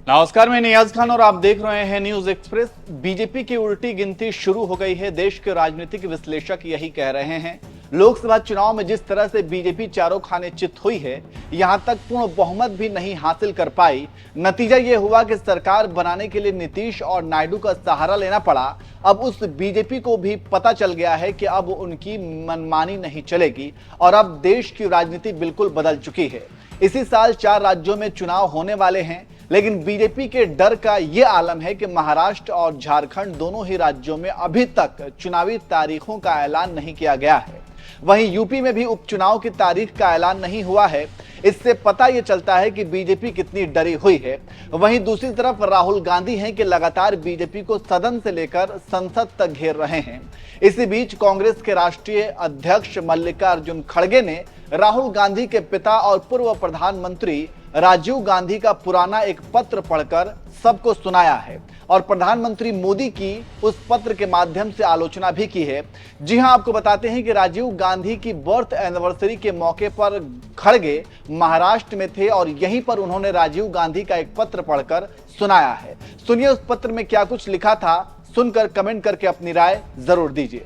नमस्कार, मैं नियाज खान और आप देख रहे हैं न्यूज एक्सप्रेस। बीजेपी की उल्टी गिनती शुरू हो गई है। देश के राजनीतिक विश्लेषक यही कह रहे हैं। लोकसभा चुनाव में जिस तरह से बीजेपी चारों खाने चित हुई है, यहां तक पूर्ण बहुमत भी नहीं हासिल कर पाई। नतीजा ये हुआ कि सरकार बनाने के लिए नीतीश और नायडू का सहारा लेना पड़ा। अब उस बीजेपी को भी पता चल गया है कि अब उनकी मनमानी नहीं चलेगी और अब देश की राजनीति बिल्कुल बदल चुकी है। इसी साल 4 राज्यों में चुनाव होने वाले हैं, लेकिन बीजेपी के डर का यह आलम है कि महाराष्ट्र और झारखंड दोनों ही राज्यों में अभी तक चुनावी तारीखों का ऐलान नहीं किया गया है। वहीं यूपी में भी उपचुनाव की तारीख का ऐलान नहीं हुआ है। इससे पता यह चलता है कि बीजेपी कितनी डरी हुई है। वहीं दूसरी तरफ राहुल गांधी हैं कि लगातार बीजेपी को सदन से लेकर संसद तक घेर रहे हैं। इसी बीच कांग्रेस के राष्ट्रीय अध्यक्ष मल्लिकार्जुन खड़गे ने राहुल गांधी के पिता और पूर्व प्रधानमंत्री राजीव गांधी का पुराना एक पत्र पढ़कर सबको सुनाया है और प्रधानमंत्री मोदी की उस पत्र के माध्यम से आलोचना भी की है। जी हां, आपको बताते हैं कि राजीव गांधी की बर्थ एनिवर्सरी के मौके पर खड़गे महाराष्ट्र में थे और यहीं पर उन्होंने राजीव गांधी का एक पत्र पढ़कर सुनाया है। सुनिए उस पत्र में क्या कुछ लिखा था, सुनकर कमेंट करके अपनी राय जरूर दीजिए।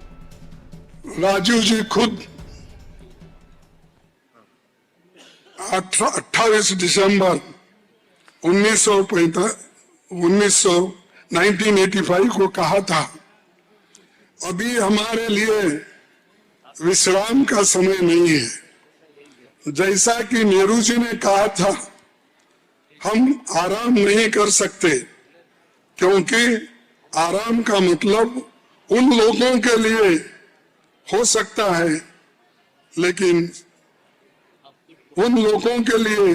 राजीव जी खुद 28 दिसंबर 1985 को कहा था, अभी हमारे लिए विश्राम का समय नहीं है। जैसा कि नेहरू जी ने कहा था, हम आराम नहीं कर सकते, क्योंकि आराम का मतलब उन लोगों के लिए हो सकता है, लेकिन उन लोगों के लिए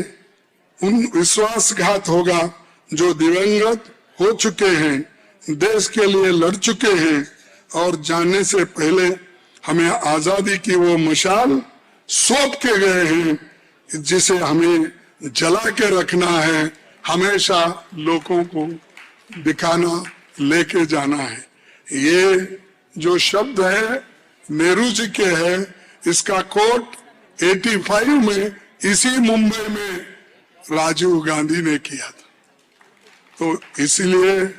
उन विश्वासघात होगा जो दिवंगत हो चुके हैं, देश के लिए लड़ चुके हैं और जाने से पहले हमें आजादी की वो मशाल सौंप के गए हैं, जिसे हमें जला के रखना है, हमेशा लोगों को दिखाना, लेके जाना है। ये जो शब्द है नेहरू जी के है, इसका कोट 85 में इसी मुंबई में राजीव गांधी ने किया था। तो इसलिए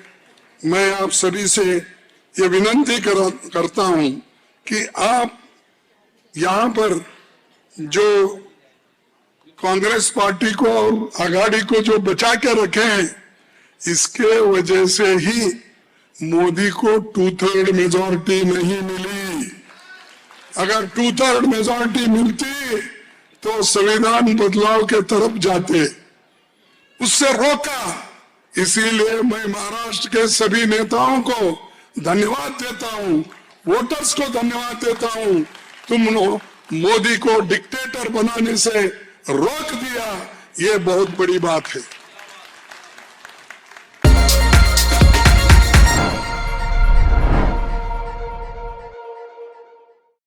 मैं आप सभी से ये विनती करता हूं कि आप यहाँ पर जो कांग्रेस पार्टी को और आघाड़ी को जो बचा के रखे हैं, इसके वजह से ही मोदी को 2/3 मेजॉरिटी नहीं मिली। अगर 2/3 मेजॉरिटी मिलती तो संविधान बदलाव के तरफ जाते, उससे रोका। इसीलिए मैं महाराष्ट्र के सभी नेताओं को धन्यवाद देता हूं, वोटर्स को धन्यवाद देता हूं। तुमने मोदी को डिक्टेटर बनाने से रोक दिया, ये बहुत बड़ी बात है।